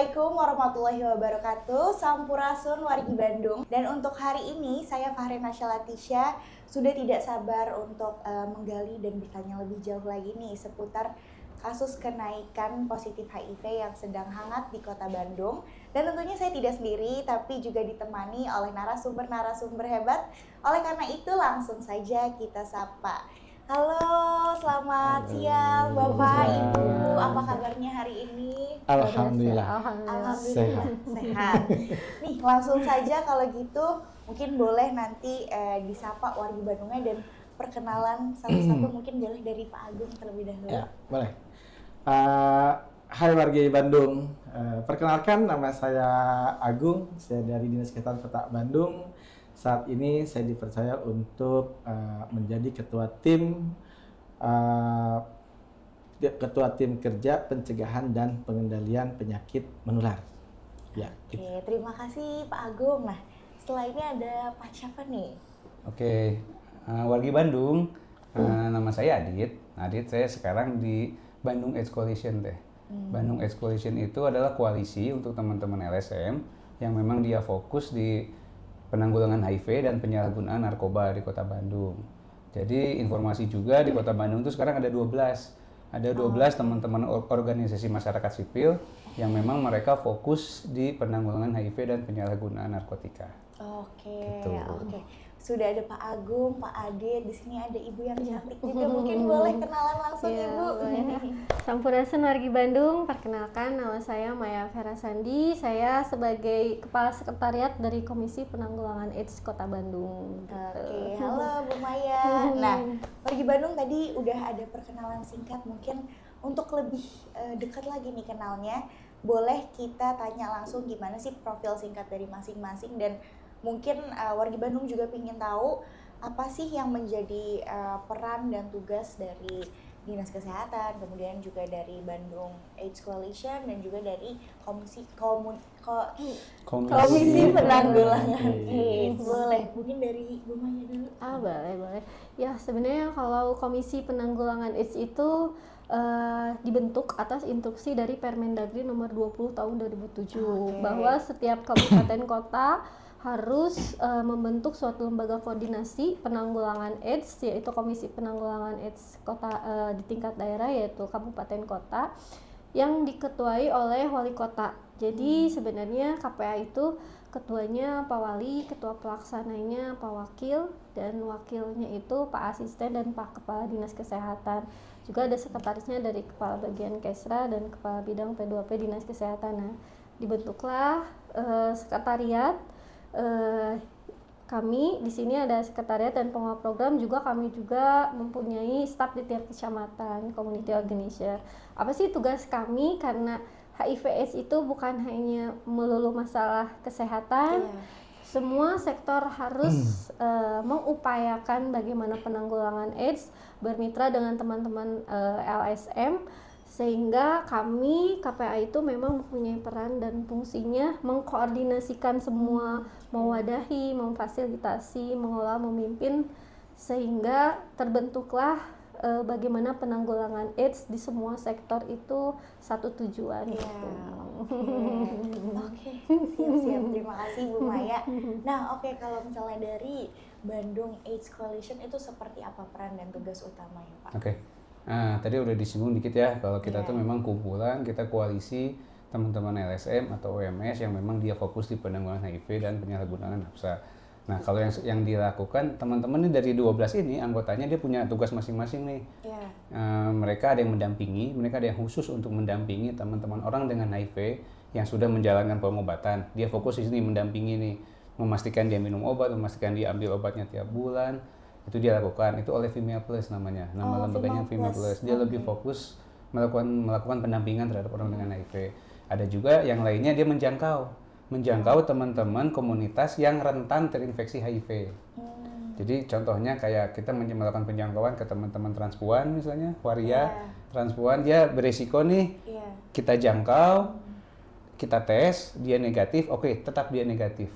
Assalamualaikum warahmatullahi wabarakatuh. Sampurasun wargi Bandung. Dan untuk hari ini saya Fahrena Syalatisya sudah tidak sabar untuk menggali dan bertanya lebih jauh lagi nih seputar kasus kenaikan positif HIV yang sedang hangat di Kota Bandung. Dan tentunya saya tidak sendiri, tapi juga ditemani oleh narasumber-narasumber hebat. Oleh karena itu langsung saja kita sapa. Halo, selamat siang Bapak, Ibu. Apa kabarnya hari ini? Alhamdulillah. Sehat. Nih, langsung saja kalau gitu mungkin boleh nanti disapa wargi Bandungnya dan perkenalan satu-satu, mungkin boleh dari Pak Agung terlebih dahulu. Ya, boleh. Hai wargi Bandung, perkenalkan nama saya Agung, saya dari Dinas Kesehatan Kota Bandung. Saat ini saya dipercaya untuk menjadi ketua tim kerja pencegahan dan pengendalian penyakit menular. Ya. Oke, terima kasih Pak Agung. Nah, setelah ini ada Pak siapa nih? Oke, wargi Bandung, nama saya Adit. Adit, saya sekarang di Bandung AIDS Coalition teh. Bandung AIDS Coalition itu adalah koalisi untuk teman-teman LSM yang memang dia fokus di penanggulangan HIV dan penyalahgunaan narkoba di Kota Bandung. Jadi informasi juga di Kota Bandung itu sekarang ada 12. Ada 12 teman-teman organisasi masyarakat sipil yang memang mereka fokus di penanggulangan HIV dan penyalahgunaan narkotika. Oke, Gitu. oke. Sudah ada Pak Agung, Pak Adit, di sini ada Ibu yang cantik juga. Mungkin boleh kenalan langsung Ibu. Sampurasun wargi Bandung, perkenalkan nama saya Maya Vera Sandi. Saya sebagai Kepala Sekretariat dari Komisi Penanggulangan AIDS Kota Bandung. Oke, halo Bu Maya. Nah, wargi Bandung tadi udah ada perkenalan singkat. Mungkin untuk lebih dekat lagi nih kenalnya, boleh kita tanya langsung gimana sih profil singkat dari masing-masing, dan mungkin wargi Bandung juga ingin tahu apa sih yang menjadi peran dan tugas dari Dinas Kesehatan, kemudian juga dari Bandung AIDS Coalition, dan juga dari Komisi Penanggulangan AIDS. Boleh, mungkin dari Bu Maya dulu. Boleh. Ya, sebenarnya kalau Komisi Penanggulangan AIDS itu dibentuk atas instruksi dari Permendagri nomor 20 tahun 2007 bahwa setiap kabupaten kota harus membentuk suatu lembaga koordinasi penanggulangan AIDS, yaitu Komisi Penanggulangan AIDS kota di tingkat daerah, yaitu kabupaten kota, yang diketuai oleh wali kota. Jadi sebenarnya KPA itu ketuanya Pak Wali, ketua pelaksananya Pak Wakil, dan wakilnya itu Pak Asisten dan Pak Kepala Dinas Kesehatan. Juga ada sekretarisnya dari Kepala Bagian Kesra dan Kepala Bidang P2P Dinas Kesehatan. Nah, dibentuklah sekretariat. Kami di sini ada sekretariat dan pengelola program, juga kami juga mempunyai staf di tiap kecamatan, community organizer. Apa sih tugas kami? Karena HIV/AIDS itu bukan hanya melulu masalah kesehatan, semua sektor harus mengupayakan bagaimana penanggulangan AIDS, bermitra dengan teman-teman LSM, sehingga kami KPA itu memang mempunyai peran dan fungsinya mengkoordinasikan semua, mewadahi, memfasilitasi, mengelola, memimpin, sehingga terbentuklah bagaimana penanggulangan AIDS di semua sektor itu satu tujuan. Oke, siap. Terima kasih Bu Maya. Nah, kalau misalnya dari Bandung AIDS Coalition itu seperti apa peran dan tugas utamanya, Pak? Oke. Nah, tadi udah disinggung dikit ya, kalau kita tuh memang kumpulan, kita koalisi teman-teman LSM atau OMS yang memang dia fokus di penanggulangan HIV dan penyalahgunaan nafsa. Nah, kalau yang dilakukan teman-teman ini dari 12 ini, anggotanya dia punya tugas masing-masing nih. Mereka ada yang mendampingi, mereka ada yang khusus untuk mendampingi teman-teman orang dengan HIV yang sudah menjalankan pengobatan. Dia fokus di sini mendampingi nih, memastikan dia minum obat, memastikan dia ambil obatnya tiap bulan. Itu dia lakukan, itu oleh Female Plus namanya, nama lembaganya Female Plus. Dia lebih fokus melakukan pendampingan terhadap orang dengan HIV. Ada juga yang lainnya dia menjangkau teman-teman komunitas yang rentan terinfeksi HIV. Jadi contohnya kayak kita melakukan penjangkauan ke teman-teman transpuan misalnya, waria, transpuan dia beresiko nih, kita jangkau, kita tes, dia negatif, oke, tetap dia negatif.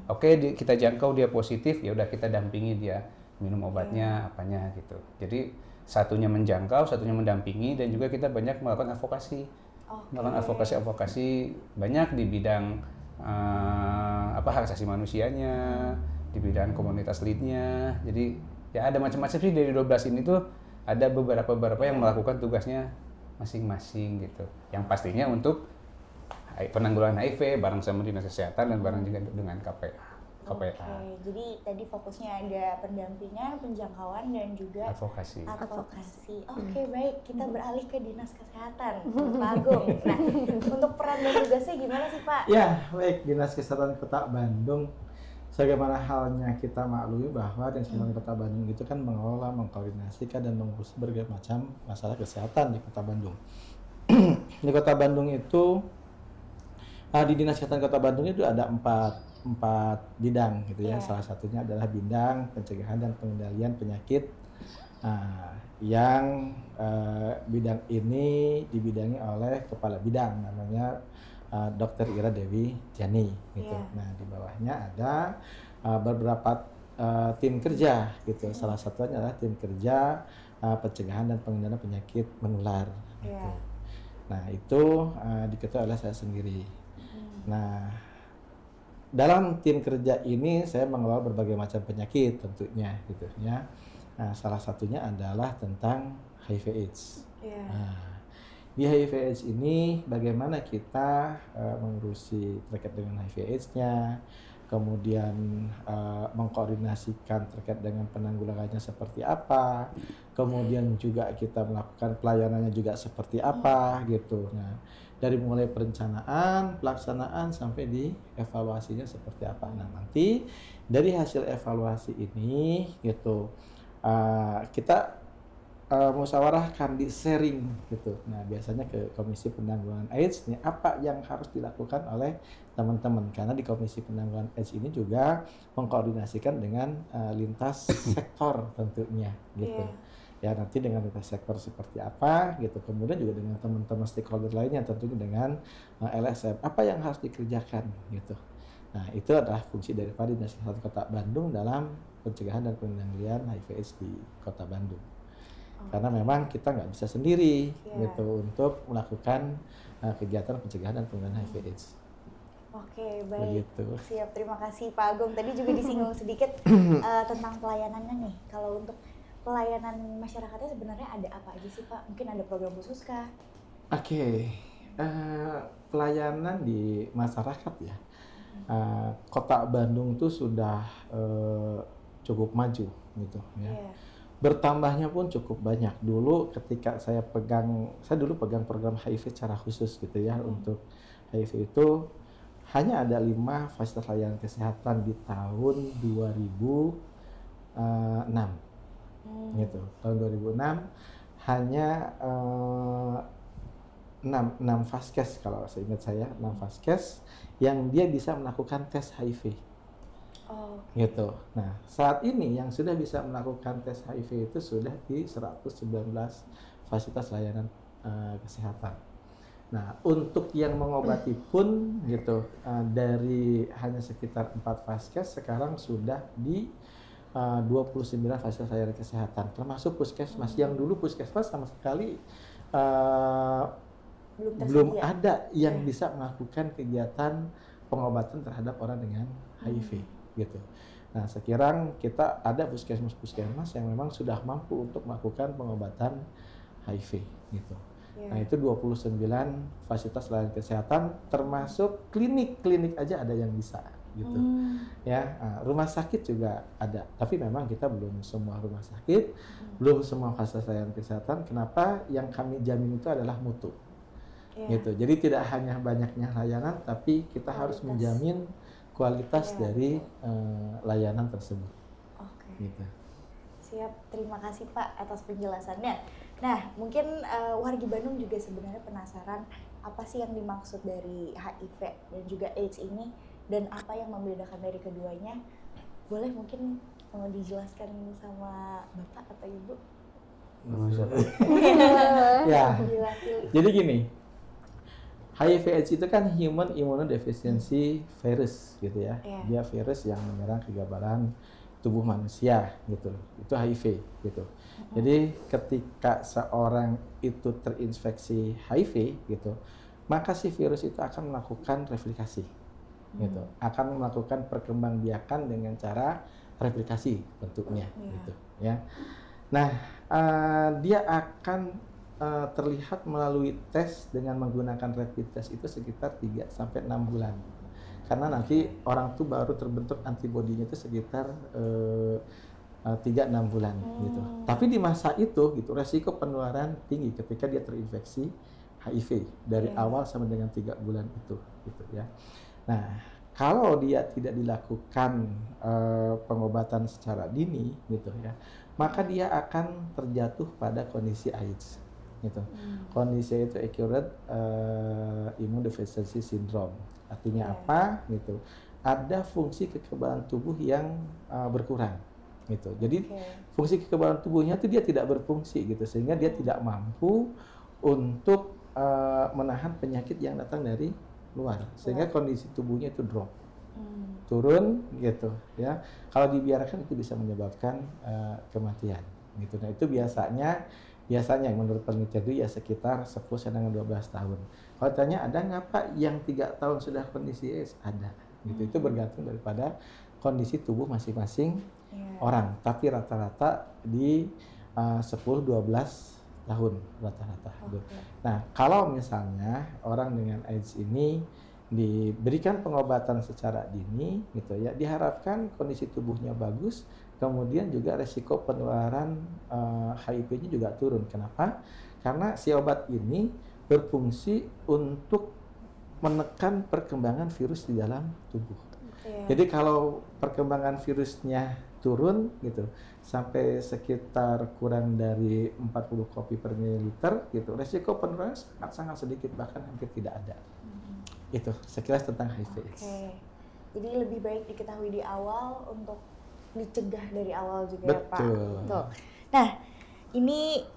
Oke, kita jangkau dia positif, ya udah kita dampingi dia minum obatnya, apanya gitu. Jadi satunya menjangkau, satunya mendampingi, dan juga kita banyak melakukan advokasi. Oke. melakukan advokasi banyak di bidang hak asasi manusianya, di bidang komunitas leadnya. Jadi ya ada macam-macam sih dari 12 ini tuh ada beberapa yang melakukan tugasnya masing-masing gitu. Yang pastinya untuk penanggulangan HIV bareng sama Dinas Kesehatan dan bareng juga dengan KPA. Oke, jadi tadi fokusnya ada pendampingan, penjangkauan, dan juga Advokasi. Oke, baik. Kita beralih ke Dinas Kesehatan, Pak Agung. Nah, untuk peran dan tugasnya gimana sih, Pak? Ya, baik. Dinas Kesehatan Kota Bandung, sebagaimana halnya kita maklumi bahwa Dinas Kesehatan Kota Bandung itu kan mengelola, mengkoordinasikan, dan mengurus berbagai macam masalah kesehatan di Kota Bandung. Di Kota Bandung itu, di Dinas Kesehatan Kota Bandung itu ada empat bidang gitu ya. Salah satunya adalah bidang pencegahan dan pengendalian penyakit, yang bidang ini dibidangi oleh kepala bidang namanya Dr. Ira Dewi Jani gitu. Nah, di bawahnya ada beberapa tim kerja gitu. Salah satunya adalah tim kerja pencegahan dan pengendalian penyakit menular gitu. Nah, itu diketuai oleh saya sendiri. Nah, dalam tim kerja ini saya mengelola berbagai macam penyakit tentunya gitu ya. Nah, salah satunya adalah tentang HIV/AIDS. Nah, di HIV/AIDS ini bagaimana kita mengurusi terkait dengan HIV/AIDS-nya, kemudian mengkoordinasikan terkait dengan penanggulangannya seperti apa, kemudian juga kita melakukan pelayanannya juga seperti apa gitu. Nah, dari mulai perencanaan, pelaksanaan sampai di evaluasinya seperti apa. Nah, nanti dari hasil evaluasi ini gitu kita musyawarahkan, di sharing gitu. Nah, biasanya ke Komisi Penanggulangan AIDS nih apa yang harus dilakukan oleh teman-teman, karena di Komisi Penanggulangan AIDS ini juga mengkoordinasikan dengan lintas sektor tentunya gitu. Ya, nanti dengan lintas sektor seperti apa gitu, kemudian juga dengan teman-teman stakeholder lainnya tentunya dengan LSM apa yang harus dikerjakan gitu. Nah, itu adalah fungsi daripada Dinas Kesehatan Kota Bandung dalam pencegahan dan pengendalian HIV/AIDS di Kota Bandung. Karena memang kita nggak bisa sendiri gitu untuk melakukan kegiatan pencegahan dan pengendalian HIV/AIDS. Oke, baik. Begitu. Siap, terima kasih Pak Agung. Tadi juga disinggung sedikit tentang pelayanannya nih. Kalau untuk pelayanan masyarakatnya sebenarnya ada apa aja sih Pak? Mungkin ada program khusus kah? Oke, pelayanan di masyarakat ya. Kota Bandung tuh sudah cukup maju gitu ya. Bertambahnya pun cukup banyak. Dulu ketika saya dulu pegang program HIV secara khusus gitu ya. Untuk HIV itu hanya ada 5 fasilitas layanan kesehatan di tahun 2006. Gitu. Tahun 2006 hanya 6 vaskes kalau seingat saya, 6 vaskes yang dia bisa melakukan tes HIV. Gitu. Nah, saat ini yang sudah bisa melakukan tes HIV itu sudah di 119 fasilitas layanan kesehatan. Nah, untuk yang mengobati pun gitu, dari hanya sekitar 4 vaskes sekarang sudah di 29 fasilitas layanan kesehatan, termasuk puskesmas. Yang dulu puskesmas sama sekali belum ada yang bisa melakukan kegiatan pengobatan terhadap orang dengan HIV gitu. Nah, sekarang kita ada puskesmas yang memang sudah mampu untuk melakukan pengobatan HIV gitu. Nah, itu 29 fasilitas layanan kesehatan, termasuk klinik aja ada yang bisa gitu. Ya, rumah sakit juga ada, tapi memang kita belum semua rumah sakit, belum semua fasilitas layanan kesehatan. Kenapa? Yang kami jamin itu adalah mutu. Gitu. Jadi tidak hanya banyaknya layanan, tapi kita harus menjamin kualitas dari layanan tersebut. Gitu. Siap, terima kasih Pak atas penjelasannya. Nah, mungkin warga Bandung juga sebenarnya penasaran apa sih yang dimaksud dari HIV dan juga AIDS ini, dan apa yang membedakan dari keduanya. Boleh mungkin mau dijelaskan sama Bapak atau Ibu? Ya, jadi gini, HIV/AIDS itu kan Human Immunodeficiency Virus gitu ya. Dia virus yang menyerang kekebalan tubuh manusia gitu. Itu HIV gitu. Jadi ketika seorang itu terinfeksi HIV gitu, maka si virus itu akan melakukan replikasi, gitu. Akan melakukan perkembangbiakan dengan cara replikasi bentuknya, gitu, ya. Nah, dia akan terlihat melalui tes dengan menggunakan rapid test itu sekitar 3 sampai 6 bulan. Karena nanti orang tuh baru terbentuk antibodinya itu sekitar 3-6 bulan gitu. Tapi di masa itu gitu resiko penularan tinggi ketika dia terinfeksi HIV dari awal sampai dengan 3 bulan itu gitu ya. Nah, kalau dia tidak dilakukan pengobatan secara dini gitu ya, maka dia akan terjatuh pada kondisi AIDS gitu. Kondisi itu acute immunodeficiency syndrome. Artinya apa gitu? Ada fungsi kekebalan tubuh yang berkurang gitu. Jadi fungsi kekebalan tubuhnya itu dia tidak berfungsi gitu, sehingga dia tidak mampu untuk menahan penyakit yang datang dari luar, sehingga kondisi tubuhnya itu drop, turun gitu ya. Kalau dibiarkan itu bisa menyebabkan kematian gitu. Nah itu biasanya menurut penelitian itu ya sekitar 10 sampai dengan 12 tahun. Kalau tanya ada nggak Pak yang 3 tahun sudah kondisi AIDS? Ada gitu. Itu bergantung daripada kondisi tubuh masing-masing orang, tapi rata-rata di 10-12 tahun rata-rata. Nah, kalau misalnya orang dengan AIDS ini diberikan pengobatan secara dini gitu ya, diharapkan kondisi tubuhnya bagus, kemudian juga resiko penularan HIV-nya juga turun. Kenapa? Karena si obat ini berfungsi untuk menekan perkembangan virus di dalam tubuh. Jadi kalau perkembangan virusnya turun gitu sampai sekitar kurang dari 40 kopi per mililiter gitu, resiko penularan sangat sedikit, bahkan hampir tidak ada. Itu sekilas tentang HIV/AIDS. Jadi lebih baik diketahui di awal untuk dicegah dari awal juga. Betul. Ya Pak. Nah, ini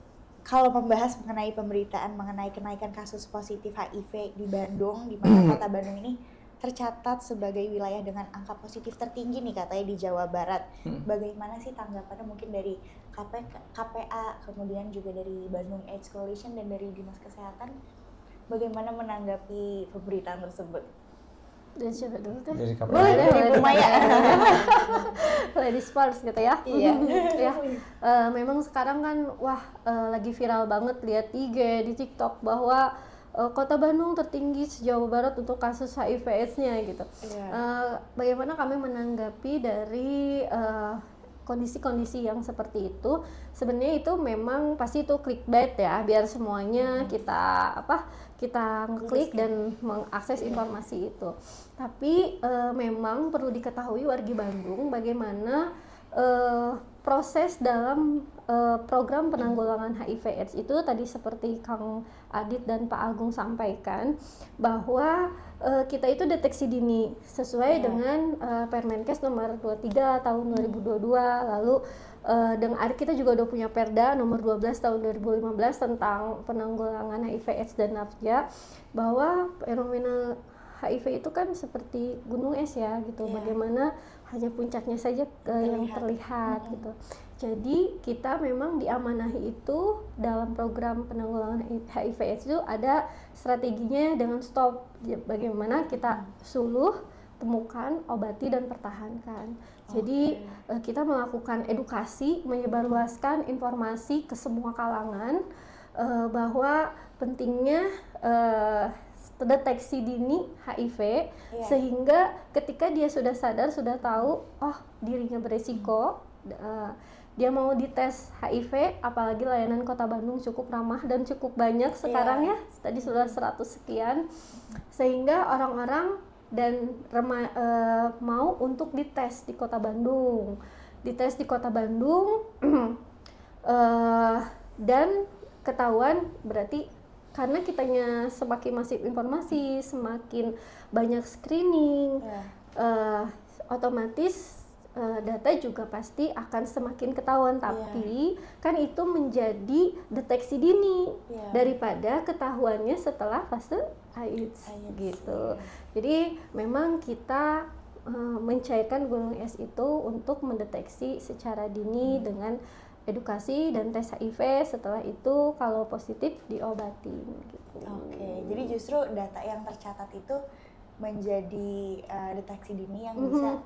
kalau membahas mengenai pemberitaan mengenai kenaikan kasus positif HIV di Bandung, di mana kota Bandung ini tercatat sebagai wilayah dengan angka positif tertinggi nih katanya di Jawa Barat. Bagaimana sih tanggapannya mungkin dari KPA, kemudian juga dari Bandung AIDS Coalition dan dari Dinas Kesehatan, bagaimana menanggapi pemberitaan tersebut? Dan siapa dulu teh? Dari KPA. Boleh dari Bu Maya. Ladies first gitu ya. Iya. Ya, memang sekarang kan lagi viral banget lihat IG di TikTok bahwa Kota Bandung tertinggi se-Jawa Barat untuk kasus HIV/AIDS-nya gitu. Bagaimana kami menanggapi dari kondisi-kondisi yang seperti itu? Sebenarnya itu memang pasti itu clickbait ya, biar semuanya kita ngeklik dan mengakses informasi itu. Tapi memang perlu diketahui wargi Bandung bagaimana proses dalam program penanggulangan HIV/AIDS itu tadi seperti Kang Adit dan Pak Agung sampaikan bahwa kita itu deteksi dini sesuai dengan Permenkes nomor 23 tahun 2022, lalu dengan kita juga udah punya Perda nomor 12 tahun 2015 tentang penanggulangan HIV/AIDS dan NAFJA, bahwa fenomena HIV itu kan seperti gunung es ya gitu, bagaimana hanya puncaknya saja yang terlihat gitu. Jadi kita memang diamanahi itu dalam program penanggulangan HIV/AIDS itu ada strateginya dengan stop, bagaimana kita suluh, temukan, obati dan pertahankan. Jadi kita melakukan edukasi, menyebarluaskan informasi ke semua kalangan bahwa pentingnya deteksi dini HIV, sehingga ketika dia sudah sadar, sudah tahu dirinya beresiko, dia mau dites HIV, apalagi layanan Kota Bandung cukup ramah dan cukup banyak sekarang ya, tadi sudah 100 sekian, sehingga orang-orang dan mau untuk dites di Kota Bandung, dan ketahuan berarti karena kitanya semakin masif informasi, semakin banyak screening, otomatis data juga pasti akan semakin ketahuan, tapi kan itu menjadi deteksi dini daripada ketahuannya setelah fase AIDS gitu. Jadi memang kita mencairkan gunung es itu untuk mendeteksi secara dini dengan edukasi dan tes HIV, setelah itu kalau positif diobatin gitu. Oke, jadi justru data yang tercatat itu menjadi deteksi dini yang bisa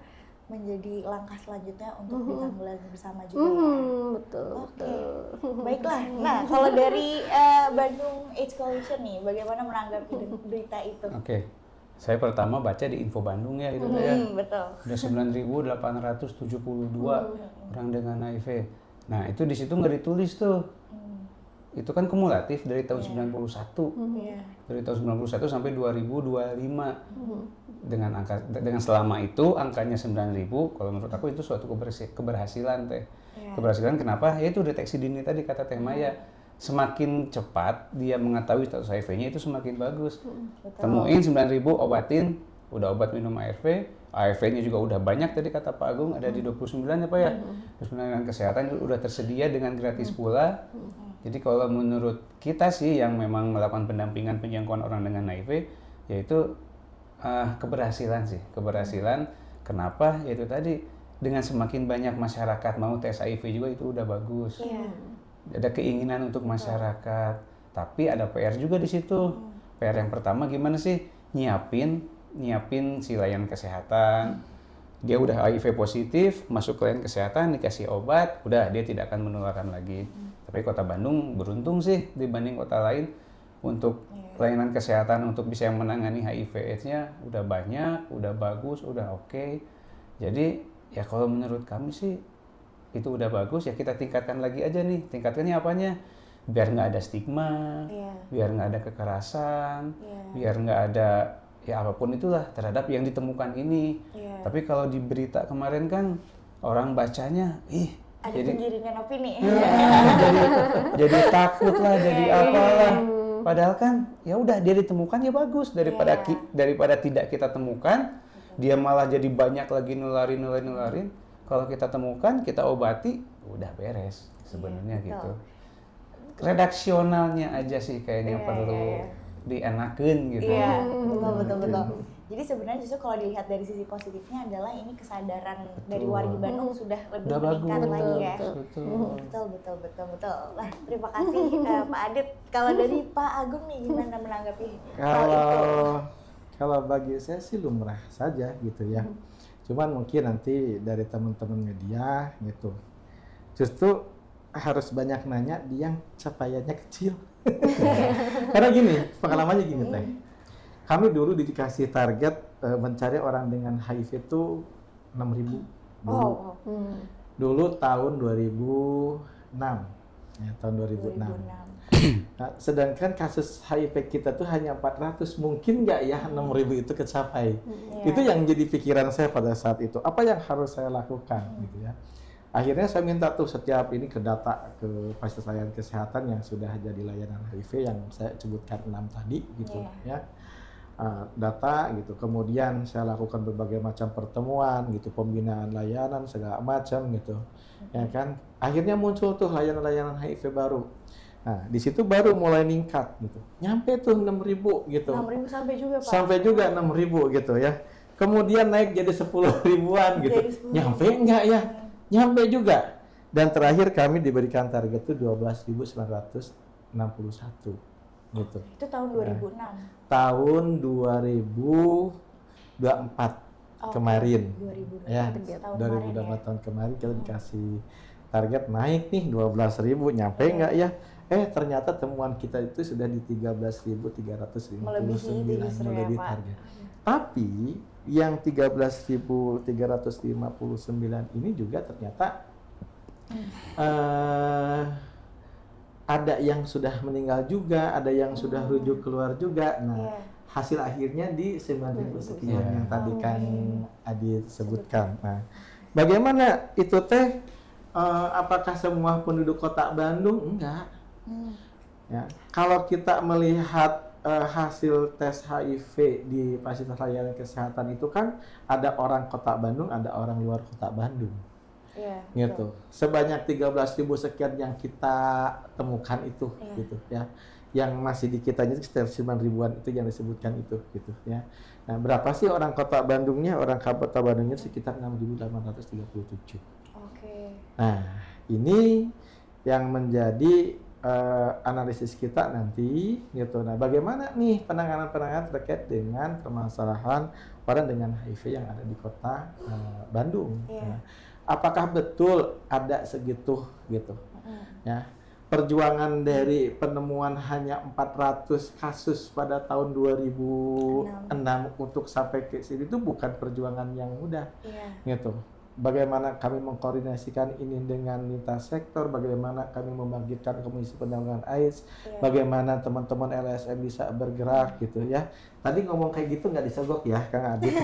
menjadi langkah selanjutnya untuk ditanggulangi bersama juga ya. Betul. Oke, baiklah. Nah, kalau dari Bandung AIDS Coalition nih, bagaimana menanggapi berita itu? Oke. Saya pertama baca di Info Bandung ya itu ya. Betul. Udah 9.872 orang dengan HIV. Nah, itu di situ nggak ditulis tuh. Itu kan kumulatif dari tahun 91. Iya. Dari tahun 91 sampai 2025. Dengan selama itu angkanya 9.000, kalau menurut aku itu suatu keberhasilan teh. Keberhasilan kenapa? Ya itu deteksi dini tadi kata Teh Maya. Semakin cepat dia mengetahui status HIV-nya itu semakin bagus. Temuin 9.000, obatin, udah obat minum ARV, ARV-nya juga udah banyak tadi kata Pak Agung, ada di 29 ya Pak ya. 29 kesehatan udah tersedia dengan gratis pula. Jadi kalau menurut kita sih yang memang melakukan pendampingan penjangkauan orang dengan HIV, yaitu keberhasilan sih. Keberhasilan kenapa? Yaitu tadi dengan semakin banyak masyarakat mau tes HIV juga itu udah bagus. Ada keinginan untuk masyarakat, tapi ada PR juga di situ. PR yang pertama gimana sih? Nyiapin si layanan kesehatan. Dia udah HIV positif, masuk ke layanan kesehatan, dikasih obat, udah dia tidak akan menularkan lagi. Tapi Kota Bandung beruntung sih dibanding kota lain untuk layanan kesehatan untuk bisa menangani HIV/AIDS-nya udah banyak, udah bagus, udah oke. Jadi ya kalau menurut kami sih itu udah bagus, ya kita tingkatkan lagi aja nih. Tingkatkannya apanya? Biar nggak ada stigma, biar nggak ada kekerasan, biar nggak ada ya apapun itulah terhadap yang ditemukan ini. Tapi kalau di berita kemarin kan orang bacanya, ada penggiringan opini. Jadi takut lah, jadi apalah. Padahal kan ya udah dia ditemukan ya bagus daripada tidak kita temukan, dia malah jadi banyak lagi nularin. Kalau kita temukan, kita obati, udah beres sebenarnya gitu. Redaksionalnya aja sih kayaknya perlu dienakeun gitu. Iya, betul. Jadi sebenarnya justru kalau dilihat dari sisi positifnya adalah ini kesadaran dari warga Bandung sudah lebih meningkat lagi ya. Betul. Nah, terima kasih Pak Adit. Kalau dari Pak Agung nih gimana menanggapi hal itu? Kalau bagi saya sih lumrah saja gitu ya. Cuman mungkin nanti dari teman-teman media gitu, justru harus banyak nanya di yang capaiannya kecil. Karena gini, pengalamannya gini Teh. Kami dulu dikasih target mencari orang dengan HIV itu 6.000 dulu. Dulu tahun 2006. Ya, tahun 2006. Nah, sedangkan kasus HIV kita tuh hanya 400, mungkin nggak ya 6.000 itu kecapai? Itu yang jadi pikiran saya pada saat itu. Apa yang harus saya lakukan gitu ya? Akhirnya saya minta tuh setiap ini ke data ke fasilitas layanan kesehatan yang sudah jadi layanan HIV yang saya sebutkan 6 tadi gitu ya. Data gitu. Kemudian saya lakukan berbagai macam pertemuan gitu, pembinaan layanan segala macam gitu. Ya kan? Akhirnya muncul tuh layanan-layanan HIV baru. Nah, di situ baru mulai ningkat gitu. Nyampe tuh 6.000 gitu. 6.000 sampai juga, Pak. Sampai juga 6.000 gitu ya. Kemudian naik jadi 10.000-an gitu. Nyampe enggak ya? Nyampe juga. Dan terakhir kami diberikan target itu 12.961 gitu. Itu tahun 2006. Tahun 2024 kemarin. 2024. Ya, 2024 tahun kemarin kita dikasih target naik nih 12.000, nyampe enggak ya? Ternyata temuan kita itu sudah di 13.359 melebihi target. Tapi yang 13.359 ini juga ternyata ada yang sudah meninggal juga, ada yang sudah rujuk keluar juga. Nah, hasil akhirnya di 9.000 sekian yang tadi kan Adit sebutkan. Nah, bagaimana itu Teh? Apakah semua penduduk Kota Bandung? Enggak. Ya, kalau kita melihat hasil tes HIV di fasilitas layanan kesehatan itu kan ada orang Kota Bandung, ada orang luar Kota Bandung. Gitu. Sebanyak 13.000 sekian yang kita temukan itu gitu ya. Yang masih di kitanya sekitar 9.000-an itu yang disebutkan itu gitu ya. Nah, berapa sih orang Kota Bandungnya? Orang Kota Bandungnya sekitar 6.837. Oke. Nah, ini yang menjadi analisis kita nanti gitu. Nah, bagaimana nih penanganan terkait dengan permasalahan orang dengan HIV yang ada di kota Bandung? Iya. Nah, apakah betul ada segitu gitu? Ya, perjuangan dari penemuan hanya 400 kasus pada tahun 2006 untuk sampai ke sini itu bukan perjuangan yang mudah. Iya. Gitu. Bagaimana kami mengkoordinasikan ini dengan lintas sektor, bagaimana kami membangkitkan Komisi Penanggulangan AIDS, Iya. bagaimana teman-teman LSM bisa bergerak gitu ya. Tadi ngomong kayak gitu nggak disogok ya, Kang Adit.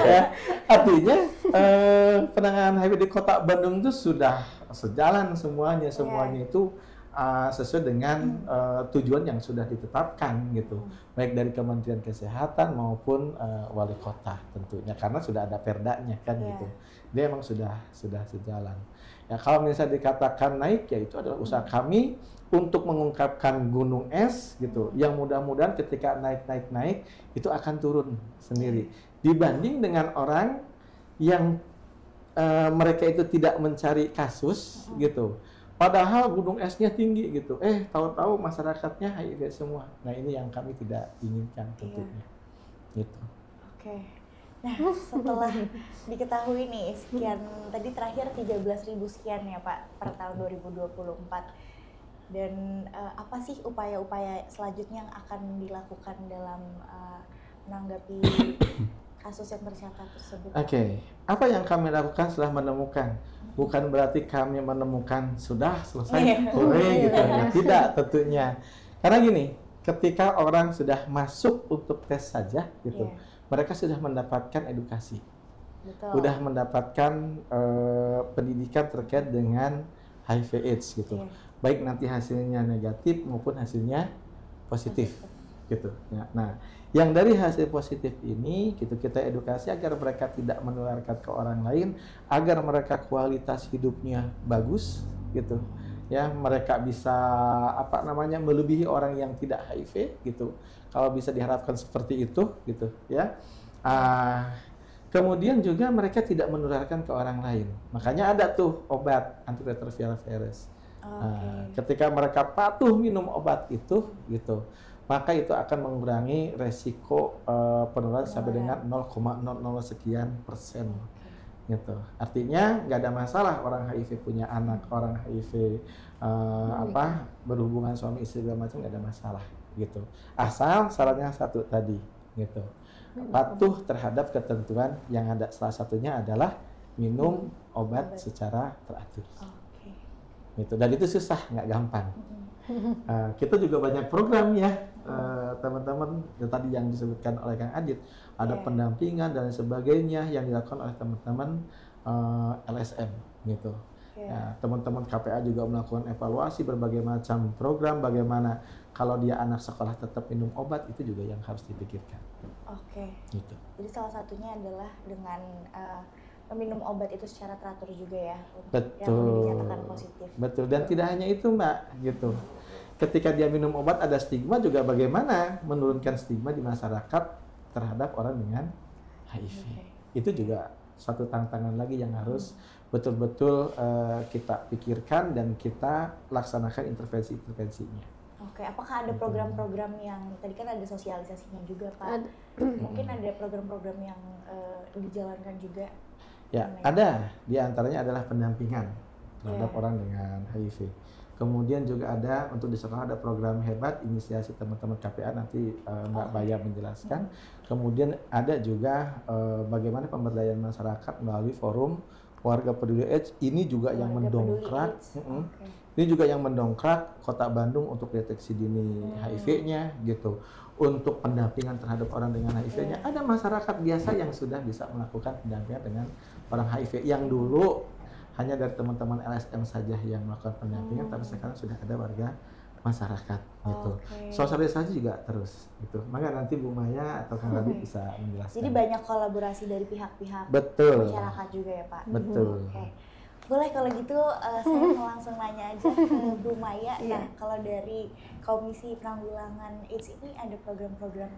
Ya, artinya penanganan HIV di Kota Bandung itu sudah sejalan semuanya itu sesuai dengan tujuan yang sudah ditetapkan gitu, baik dari Kementerian Kesehatan maupun wali kota tentunya, karena sudah ada perdanya kan gitu. Dia emang sudah sejalan. Ya kalau misalnya dikatakan naik, ya itu adalah usaha kami untuk mengungkapkan gunung es gitu, yang mudah-mudahan ketika naik itu akan turun sendiri dibanding dengan orang yang mereka itu tidak mencari kasus gitu. Padahal gunung esnya tinggi gitu. Tahu-tahu masyarakatnya HIV semua. Nah, ini yang kami tidak inginkan tentunya. Gitu. Oke. Nah, setelah diketahui nih sekian, tadi terakhir 13.000 sekian ya Pak per tahun 2024. Dan apa sih upaya-upaya selanjutnya yang akan dilakukan dalam menanggapi kasus yang tercatat tersebut? Oke. Apa yang kami lakukan setelah menemukan? Bukan berarti kami menemukan sudah selesai, hore gitu ya. Tidak tentunya. Karena gini, ketika orang sudah masuk untuk tes saja gitu, mereka sudah mendapatkan edukasi. Betul. Sudah mendapatkan pendidikan terkait dengan HIV/AIDS gitu. Baik nanti hasilnya negatif maupun hasilnya positif. Gitu ya. Nah, yang dari hasil positif ini gitu kita edukasi agar mereka tidak menularkan ke orang lain, agar mereka kualitas hidupnya bagus gitu ya, mereka bisa melebihi orang yang tidak HIV gitu, kalau bisa diharapkan seperti itu gitu ya. Kemudian juga mereka tidak menularkan ke orang lain, makanya ada tuh obat antiretroviral virus. Ketika mereka patuh minum obat itu gitu, maka itu akan mengurangi resiko penularan sampai dengan 0,00 sekian persen gitu. Artinya nggak ada masalah orang HIV punya anak, orang HIV berhubungan suami istri segala macam, nggak ada masalah gitu. Asal syaratnya satu tadi gitu, patuh terhadap ketentuan yang ada. Salah satunya adalah minum obat secara teratur. Gitu. Dan itu susah, nggak gampang. Kita juga banyak program ya, teman-teman, tadi yang disebutkan oleh Kang Adit, ada pendampingan dan sebagainya yang dilakukan oleh teman-teman LSM gitu. Ya, teman-teman KPA juga melakukan evaluasi berbagai macam program, bagaimana kalau dia anak sekolah tetap minum obat, itu juga yang harus dipikirkan. Gitu. Jadi salah satunya adalah dengan meminum obat itu secara teratur juga ya, betul, yang dinyatakan positif. Betul, dan tidak hanya itu Mbak gitu. Ketika dia minum obat ada stigma juga, bagaimana menurunkan stigma di masyarakat terhadap orang dengan HIV. Itu juga satu tantangan lagi yang harus betul-betul kita pikirkan dan kita laksanakan intervensi-intervensinya. Apakah ada program-program yang tadi kan ada sosialisasinya juga Pak? Mungkin ada program-program yang dijalankan juga? Ya, ada. Di antaranya adalah pendampingan terhadap orang dengan HIV. Kemudian juga ada untuk di sekolah ada program hebat inisiasi teman-teman KPA, nanti Mbak Baya menjelaskan. Kemudian ada juga bagaimana pemberdayaan masyarakat melalui forum Warga Peduli AIDS. Ini juga yang mendongkrak. Ini juga yang mendongkrak Kota Bandung untuk deteksi dini HIV-nya gitu. Untuk pendampingan terhadap orang dengan HIV-nya, ada masyarakat biasa yang sudah bisa melakukan pendampingan dengan orang HIV yang dulu hanya dari teman-teman LSM saja yang melakukan pendampingan, tapi sekarang sudah ada warga masyarakat gitu. Sosialisasi juga terus gitu. Maka nanti Bu Maya atau Kang Radit bisa menjelaskan. Jadi banyak kolaborasi dari pihak-pihak masyarakat juga ya Pak. Betul. Boleh kalau gitu saya mau langsung nanya aja ke Bu Maya. Nah, kalau dari Komisi Penanggulangan AIDS ini ada program-program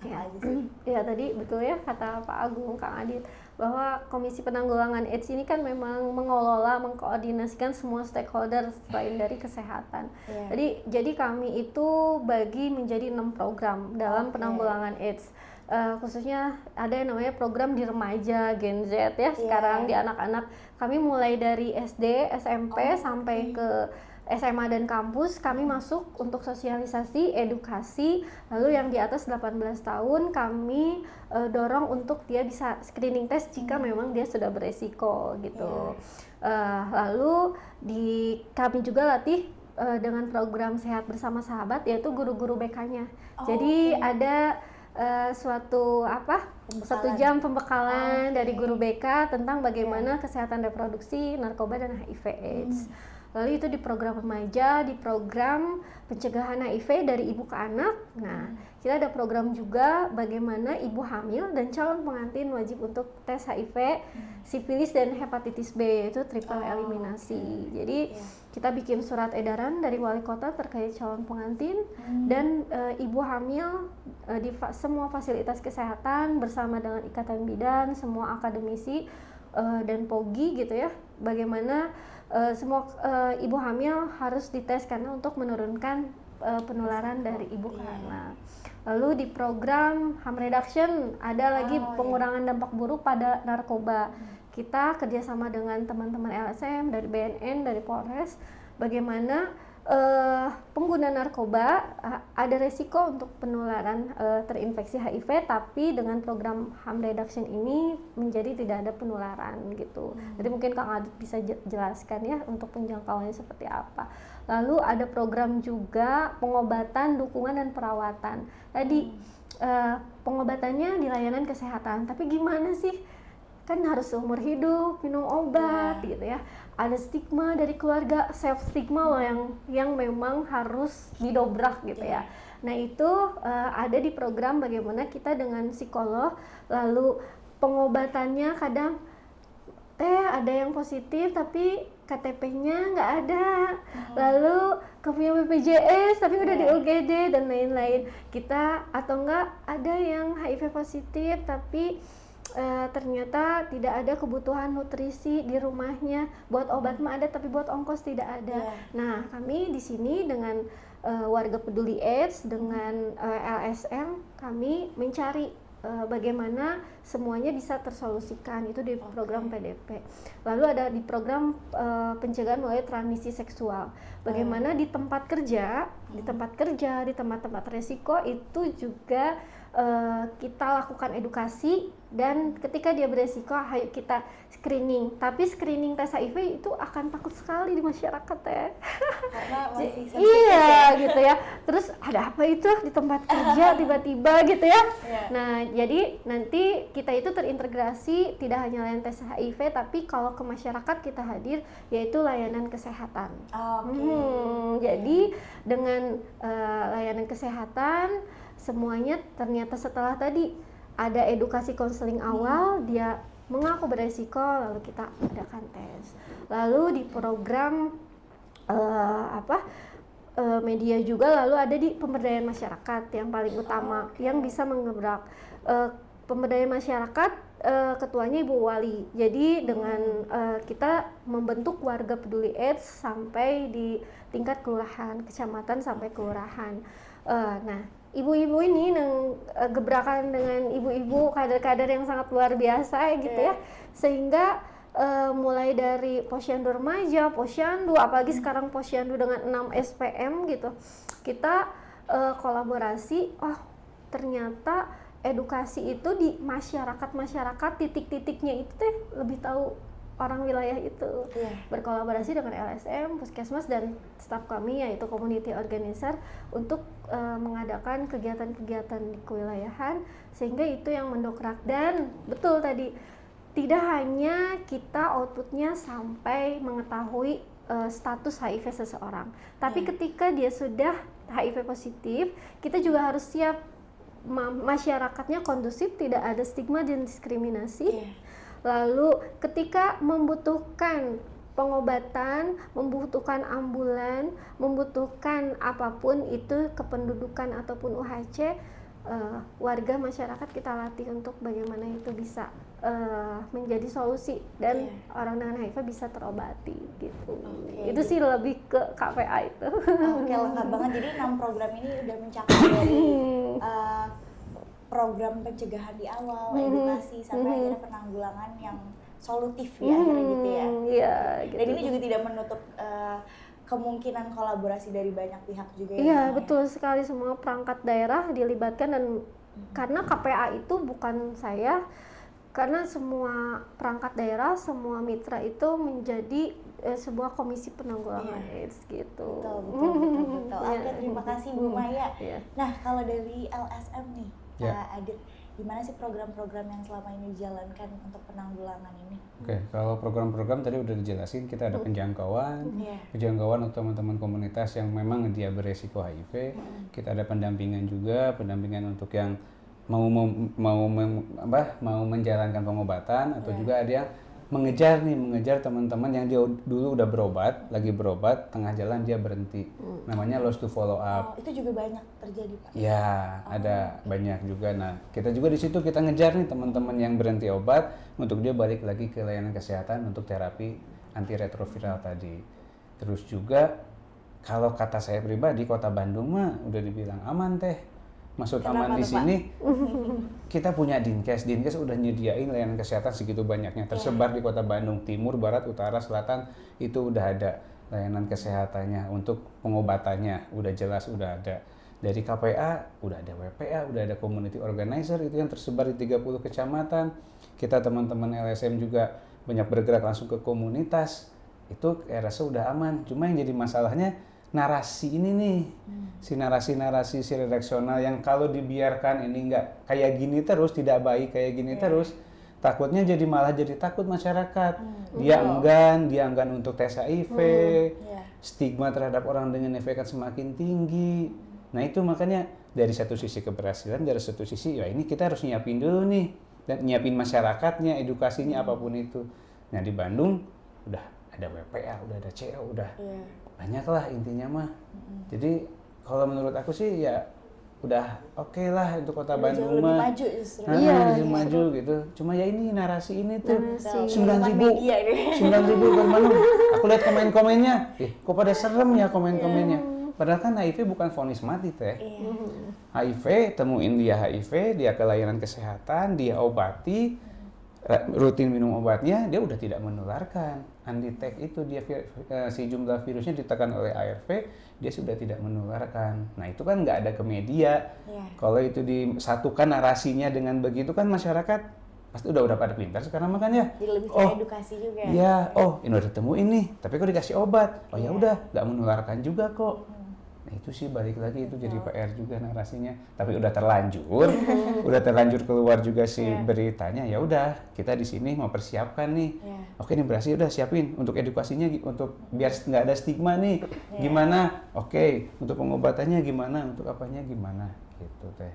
Apa aja sih? Ya tadi betul ya kata Pak Agung, Kang Adit, bahwa Komisi Penanggulangan AIDS ini kan memang mengelola, mengkoordinasikan semua stakeholder selain dari kesehatan. Iya. Jadi kami itu bagi menjadi 6 program dalam Oke. penanggulangan AIDS. Khususnya ada yang namanya program di remaja Gen Z ya, sekarang di anak-anak. Kami mulai dari SD, SMP sampai ke SMA dan kampus, kami masuk untuk sosialisasi, edukasi. Lalu yang di atas 18 tahun kami dorong untuk dia bisa screening test jika memang dia sudah beresiko gitu. Lalu kami juga latih dengan program Sehat Bersama Sahabat, yaitu guru-guru BK-nya. Jadi ada suatu 1 jam pembekalan dari guru BK tentang bagaimana kesehatan reproduksi, narkoba dan HIV/AIDS. Lalu itu di program remaja, di program pencegahan HIV dari ibu ke anak. Nah, kita ada program juga bagaimana ibu hamil dan calon pengantin wajib untuk tes HIV, sifilis dan hepatitis B, itu triple eliminasi. Jadi kita bikin surat edaran dari wali kota terkait calon pengantin dan ibu hamil di semua fasilitas kesehatan bersama dengan Ikatan Bidan, semua akademisi dan POGI gitu ya. Bagaimana semua ibu hamil harus dites karena untuk menurunkan penularan dari ibu ke anak. Lalu di program harm reduction ada lagi pengurangan dampak buruk pada narkoba. Kita kerjasama dengan teman-teman LSM dari BNN, dari Polres, bagaimana pengguna narkoba ada resiko untuk penularan terinfeksi HIV, tapi dengan program harm reduction ini menjadi tidak ada penularan gitu. Jadi mungkin Kang Adit bisa jelaskan ya untuk penjangkauannya seperti apa. Lalu ada program juga pengobatan, dukungan dan perawatan. Tadi pengobatannya di layanan kesehatan, tapi gimana sih? Kan harus seumur hidup minum obat gitu ya. Ada stigma dari keluarga, self stigma loh yang memang harus didobrak gitu ya. Nah itu ada di program bagaimana kita dengan psikolog, lalu pengobatannya kadang ada yang positif tapi KTP-nya nggak ada, lalu punya BPJS tapi udah di UGD dan lain-lain. Kita atau enggak ada yang HIV positif tapi ternyata tidak ada kebutuhan nutrisi di rumahnya, buat obat mah ada tapi buat ongkos tidak ada. Nah kami di sini dengan warga peduli AIDS dengan LSM kami mencari bagaimana semuanya bisa tersolusikan, itu di program PDP. Lalu ada di program pencegahan melalui transmisi seksual. Bagaimana di tempat kerja, di tempat-tempat resiko itu juga kita lakukan edukasi, dan ketika dia beresiko ayo kita screening. Tapi screening tes HIV itu akan takut sekali di masyarakat ya. Karena masih sensitif iya gitu ya. Terus ada apa itu di tempat kerja tiba-tiba gitu ya. Nah jadi nanti kita itu terintegrasi tidak hanya layanan tes HIV, tapi kalau ke masyarakat kita hadir yaitu layanan kesehatan. Jadi dengan layanan kesehatan semuanya ternyata setelah tadi ada edukasi konseling awal, dia mengaku beresiko, lalu kita adakan tes. Lalu di program media juga, lalu ada di pemberdayaan masyarakat yang paling utama yang bisa menggebrak pemberdayaan masyarakat. Ketuanya Ibu Wali. Jadi dengan kita membentuk warga peduli AIDS sampai di tingkat kelurahan, kecamatan sampai kelurahan. Nah ibu-ibu ini gebrakan dengan ibu-ibu kader-kader yang sangat luar biasa gitu ya, sehingga mulai dari posyandu remaja, posyandu, apalagi sekarang posyandu dengan 6 SPM gitu, kita kolaborasi. Ternyata edukasi itu di masyarakat titik-titiknya itu lebih tahu orang wilayah itu. Berkolaborasi dengan LSM, Puskesmas dan staf kami yaitu community organizer untuk mengadakan kegiatan-kegiatan di kewilayahan, sehingga itu yang mendokrak. Dan betul tadi, tidak hanya kita outputnya sampai mengetahui status HIV seseorang, tapi ketika dia sudah HIV positif, kita juga harus siap masyarakatnya kondusif, tidak ada stigma dan diskriminasi. Lalu ketika membutuhkan pengobatan, membutuhkan ambulan, membutuhkan apapun itu kependudukan ataupun UHC, warga masyarakat kita latih untuk bagaimana itu bisa menjadi solusi dan orang dengan HIV bisa terobati gitu. Itu sih lebih ke KPA itu. Oke, lengkap banget. Jadi 6 program ini udah mencakup dari program pencegahan di awal, edukasi sampai akhirnya penanggulangan yang solutif ya akhirnya gitu ya. Iya, gitu. Dan ini juga tidak menutup kemungkinan kolaborasi dari banyak pihak juga ya. Iya, betul sekali, semua perangkat daerah dilibatkan dan karena KPA itu bukan saya, karena semua perangkat daerah, semua mitra itu menjadi sebuah komisi penanggulangan AIDS gitu. Betul. Oke, terima kasih Bu Maya. Iya. Nah, kalau dari LSM nih, Ya. Pak Adit, gimana sih program-program yang selama ini dijalankan untuk penanggulangan ini? Oke, kalau program-program tadi udah dijelasin, kita ada penjangkauan, penjangkauan untuk teman-teman komunitas yang memang dia beresiko HIV. Kita ada pendampingan juga, pendampingan untuk yang mau menjalankan pengobatan atau juga ada yang mengejar teman-teman yang dia dulu udah lagi berobat, tengah jalan dia berhenti. Namanya lost to follow up. Oh, itu juga banyak terjadi, Pak? Ya, ada banyak juga. Nah, kita juga di situ kita ngejar nih teman-teman yang berhenti obat untuk dia balik lagi ke layanan kesehatan untuk terapi antiretroviral tadi. Terus juga kalau kata saya pribadi, Kota Bandung mah udah dibilang aman teh. Maksud aman di sini, kita punya Dinkes udah nyediain layanan kesehatan segitu banyaknya, tersebar di Kota Bandung, timur, barat, utara, selatan, itu udah ada layanan kesehatannya, untuk pengobatannya udah jelas, udah ada. Dari KPA, udah ada WPA, udah ada community organizer, itu yang tersebar di 30 kecamatan. Kita teman-teman LSM juga banyak bergerak langsung ke komunitas, itu rasa udah aman. Cuma yang jadi masalahnya, narasi ini nih, si narasi-narasi si redaksional yang kalau dibiarkan ini nggak kayak gini terus, tidak baik kayak gini terus, takutnya jadi malah jadi takut masyarakat. Dia enggan untuk tes HIV, stigma terhadap orang dengan HIV kan semakin tinggi. Nah itu makanya dari satu sisi keberhasilan, dari satu sisi ya ini kita harus nyiapin dulu nih, dan nyiapin masyarakatnya, edukasinya apapun itu. Nah di Bandung udah ada WPA, udah ada CO, udah banyak lah intinya mah. Jadi kalau menurut aku sih ya udah oke lah untuk Kota Bandung lebih mah. maju justru. Lebih maju gitu. Cuma ya ini narasi ini tuh 9.000 kan Bandung. Aku lihat komen-komennya, kok pada serem ya komen-komennya. Padahal kan HIV bukan vonis mati teh. HIV, temuin dia HIV, dia ke layanan kesehatan, dia obati, rutin minum obatnya, dia udah tidak menularkan. Undetect itu dia si jumlah virusnya ditekan oleh ARV, dia sudah tidak menularkan. Nah itu kan nggak ada ke media. Kalau itu disatukan narasinya dengan begitu kan masyarakat pasti udah pada pintar sekarang makanya. Jadi lebih kayak edukasi juga. Iya, ini udah ditemuin nih, tapi kok dikasih obat? Oh ya udah, nggak menularkan juga kok. Nah itu sih balik lagi itu jadi PR juga narasinya. Tapi udah terlanjur keluar juga si beritanya. Ya udah, kita di sini mau persiapkan nih. Oke nih berhasil, udah siapin untuk edukasinya untuk biar nggak ada stigma nih. Gimana? Oke, untuk pengobatannya gimana? Untuk apanya gimana? Gitu teh.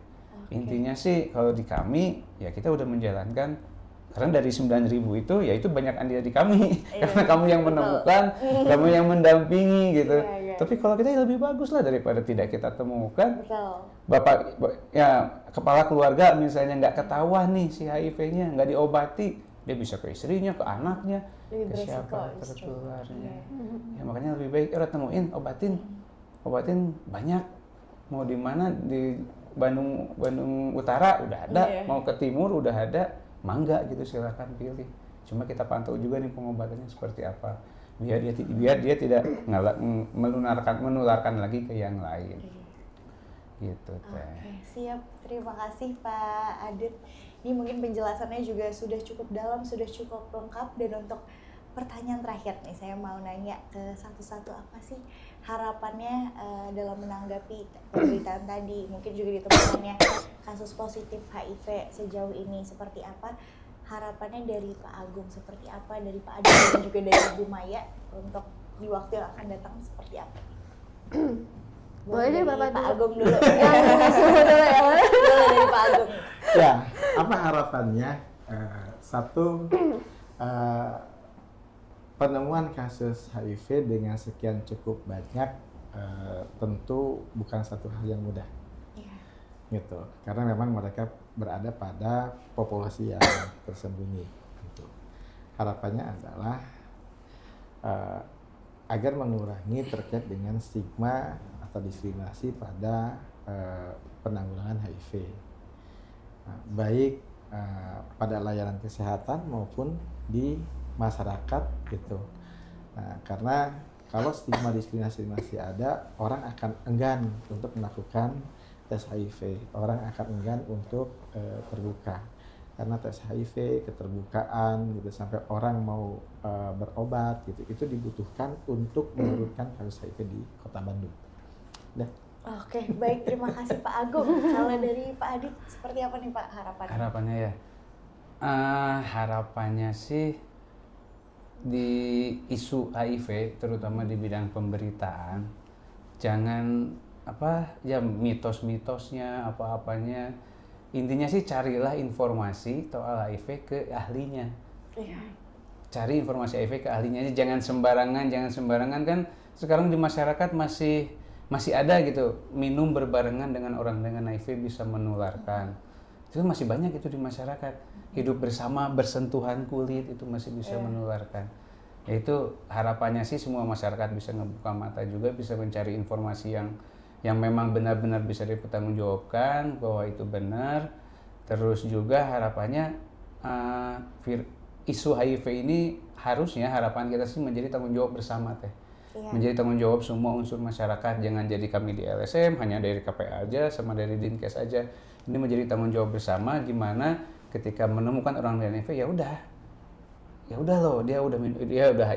Intinya sih kalau di kami ya kita udah menjalankan. Karena dari 9.000 itu ya itu banyak andil di kami. Karena kamu yang menemukan, kamu yang mendampingi gitu. Tapi kalau kita lebih bagus lah daripada tidak kita temukan. Bapak ya kepala keluarga misalnya nggak ketahuan nih si HIV-nya, nggak diobati, dia bisa ke istrinya, ke anaknya, ke siapa tertularnya. Ya makanya lebih baik udah temuin, obatin banyak. Mau di mana di Bandung Utara udah ada, mau ke timur udah ada. Mangga gitu silakan pilih. Cuma kita pantau juga nih pengobatannya seperti apa. Biar dia tidak menularkan lagi ke yang lain. Gitu teh. Oke, siap. Terima kasih Pak Adit. Ini mungkin penjelasannya juga sudah cukup dalam, sudah cukup lengkap. Dan untuk pertanyaan terakhir nih, saya mau nanya ke satu-satu, apa sih harapannya dalam menanggapi pemberitaan tadi, mungkin juga ditemukannya kasus positif HIV sejauh ini seperti apa, harapannya dari Pak Agung seperti apa, dari Pak Adit dan juga dari Bu Maya untuk di waktu yang akan datang seperti apa? Boleh deh Bapak Pak Agung dulu. Boleh dari Pak Agung. Ya, apa harapannya? Satu, penemuan kasus HIV dengan sekian cukup banyak tentu bukan satu hal yang mudah. gitu. Karena memang mereka berada pada populasi yang tersembunyi. Gitu. Harapannya adalah agar mengurangi terkait dengan stigma atau diskriminasi pada penanggulangan HIV, baik pada layanan kesehatan maupun di masyarakat gitu. Karena kalau stigma diskriminasi masih ada, orang akan enggan untuk melakukan tes HIV, orang akan enggan untuk terbuka. Karena tes HIV, keterbukaan gitu sampai orang mau berobat gitu, itu dibutuhkan untuk menurunkan kasus HIV di Kota Bandung. Dah. Oke, baik, terima kasih Pak Agung. Kalau dari Pak Adit seperti apa nih Pak harapannya? Harapannya ya, harapannya sih di isu HIV terutama di bidang pemberitaan jangan mitos-mitosnya apa-apanya, intinya sih carilah informasi soal HIV ke ahlinya. Iya. Cari informasi HIV ke ahlinya, jangan sembarangan kan sekarang di masyarakat masih ada gitu minum berbarengan dengan orang dengan HIV bisa menularkan. Itu masih banyak itu di masyarakat. Hidup bersama bersentuhan kulit itu masih bisa menularkan. Yaitu harapannya sih semua masyarakat bisa ngebuka mata juga, bisa mencari informasi yang memang benar-benar bisa dipertanggungjawabkan bahwa itu benar. Terus juga harapannya isu HIV ini harusnya harapan kita sih menjadi tanggung jawab bersama teh. Iya. Menjadi tanggung jawab semua unsur masyarakat, jangan jadi kami di LSM hanya dari KPA aja sama dari Dinkes aja. Ini menjadi tanggung jawab bersama gimana ketika menemukan orang dengan HIV ya udah loh, dia udah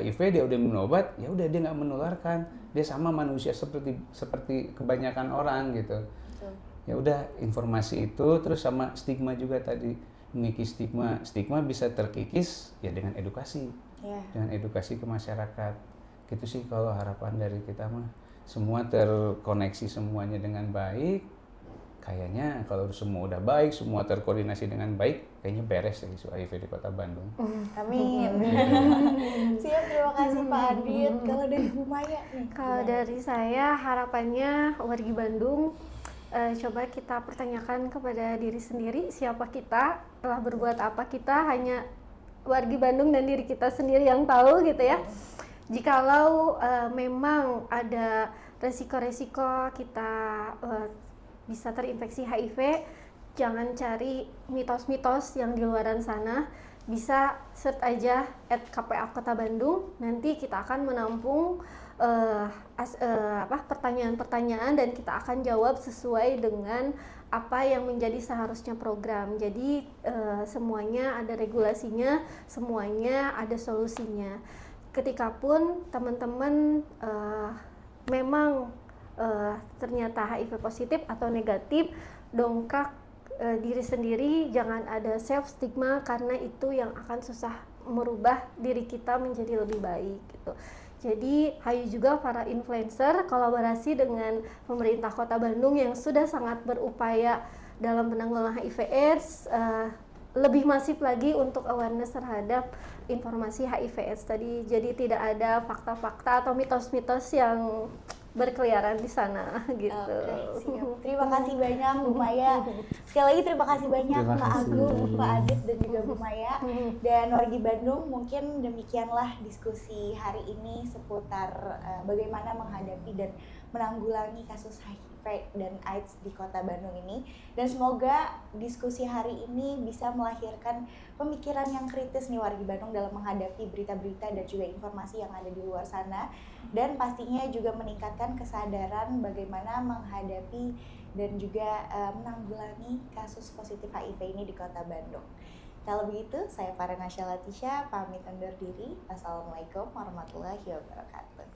HIV, dia udah minum obat, ya udah dia nggak menularkan, dia sama manusia seperti kebanyakan orang gitu. Betul. Ya udah informasi itu terus sama stigma juga tadi, mengikis stigma bisa terkikis ya dengan edukasi, dengan edukasi ke masyarakat. Gitu sih kalau harapan dari kita mah, semua terkoneksi semuanya dengan baik. Kayaknya kalau semua udah baik, semua terkoordinasi dengan baik, kayaknya beres dari isu HIV di Kota Bandung. Amin. Siap, terima kasih Pak Adit. Kalau dari Bu Maya nih? Kalau dari saya harapannya wargi Bandung coba kita pertanyakan kepada diri sendiri, siapa kita, telah berbuat apa kita, hanya wargi Bandung dan diri kita sendiri yang tahu gitu ya. Jikalau memang ada resiko-resiko kita bisa terinfeksi HIV, jangan cari mitos-mitos yang di luaran sana. Bisa search aja @KPA Kota Bandung, nanti kita akan menampung pertanyaan-pertanyaan dan kita akan jawab sesuai dengan apa yang menjadi seharusnya program. Jadi semuanya ada regulasinya, semuanya ada solusinya. Ketikapun teman-teman memang ternyata HIV positif atau negatif, dongkrak diri sendiri, jangan ada self stigma karena itu yang akan susah merubah diri kita menjadi lebih baik gitu. Jadi hayu juga para influencer kolaborasi dengan pemerintah Kota Bandung yang sudah sangat berupaya dalam penanggulangan HIV/AIDS, lebih masif lagi untuk awareness terhadap informasi HIV/AIDS tadi. Jadi tidak ada fakta-fakta atau mitos-mitos yang berkeliaran di sana gitu. Oke, siap. Terima kasih banyak Bu Maya. Sekali lagi terima kasih banyak Pak Agung, Pak Adit dan juga Bu Maya. Dan wargi Bandung, mungkin demikianlah diskusi hari ini seputar bagaimana menghadapi dan menanggulangi kasus HIV dan AIDS di Kota Bandung ini. Dan semoga diskusi hari ini bisa melahirkan pemikiran yang kritis nih wargi Bandung dalam menghadapi berita-berita dan juga informasi yang ada di luar sana. Dan pastinya juga meningkatkan kesadaran bagaimana menghadapi dan juga menanggulangi kasus positif HIV ini di Kota Bandung. Kalau begitu, saya Farah Nasya Latisha pamit undur diri. Assalamualaikum warahmatullahi wabarakatuh.